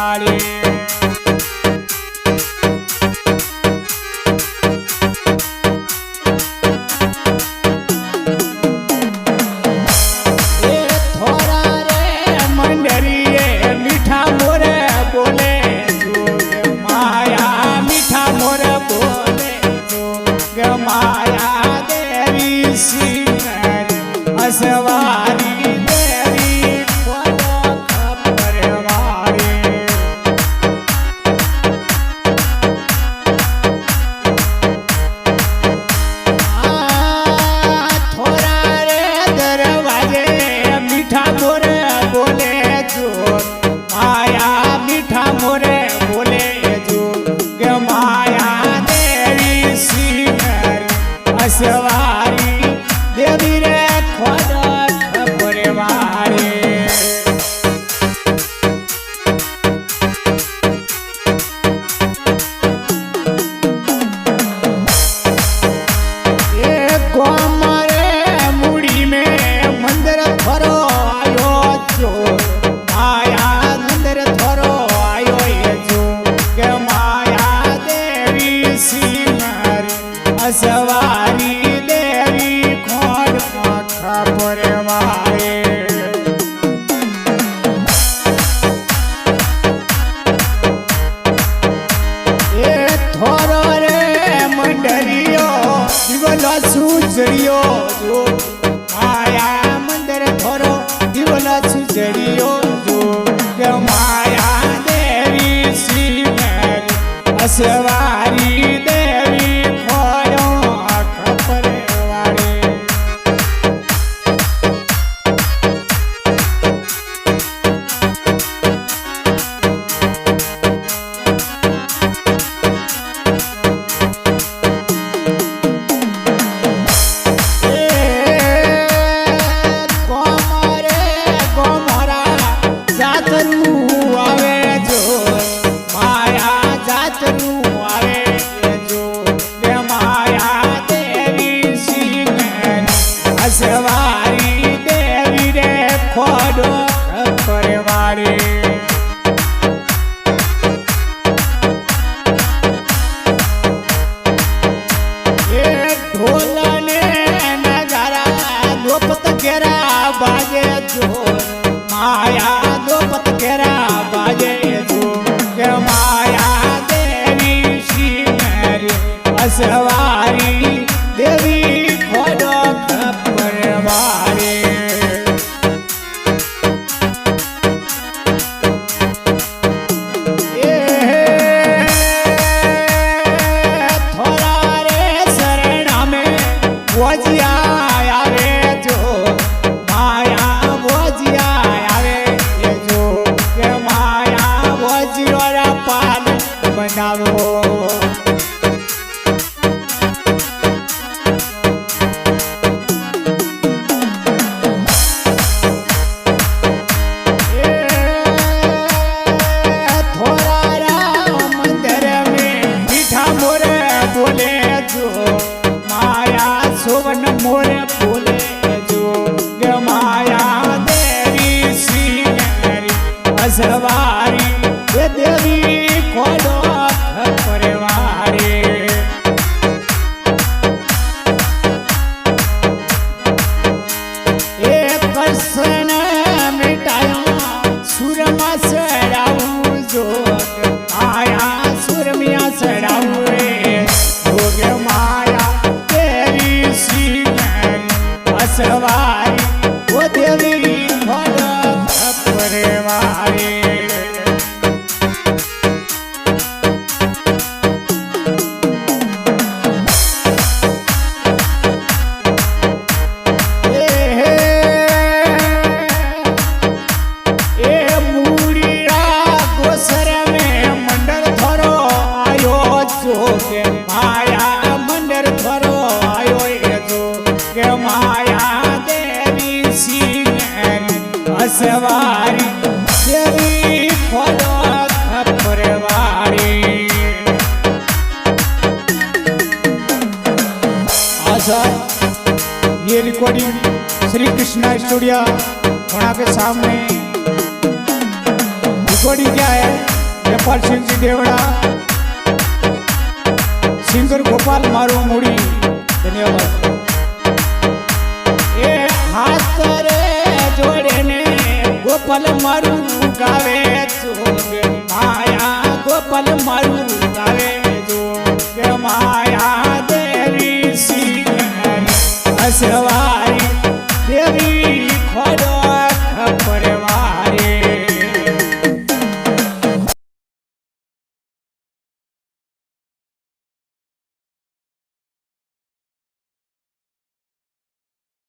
वाली सवारी देवी परवारी थोड़ा रे दरवाजे मीठा मोरे बोले जो माया मीठा मोरे बोले जो माया देवी सिंगर सवारी देवी रे सवारी देवी खोड़ माथा परवारे ये थोरो रे मंडरियो दिवला सुजरियो जो माया मंदिर थोरो दिवला सुजरियो जो माया देवी सिंगर सवारी देवी सवारी देवी रे खोड़ो परवारी ये ढोलने नगारा दोपत घेरा बाजे जो माया दोपत घेरा बाजे जो माया देवी सिंगर सवारी देवी खोड़ो सोवन मोरे बोले जो माया देवी सिंगर सवारी देवी खोड़ो परवारी एक कर्षण मिटाया सुरमा सड़ाऊ जो माया सुरमिया सड़ाऊ सवारी वो देवी खोड़ो परवारी मूड़िया गोसर में मंडल थोरो आयो जो के माया मंडल थोरो आयो जो के माया सवारी देवी खोड़ो परवारी आशा ये रिकॉर्डिंग श्री कृष्णा स्टूडियो पुणे के सामने रिकॉर्डिंग क्या है नेपाल सिंहजी देवड़ा सिंगर गोपाल मारू मुड़ी धन्यवाद ए हाथ रे जोड़े ने गोपाल मारू गावे जोग माया गोपाल मारू गावे जोग माया देवी सिंह असवा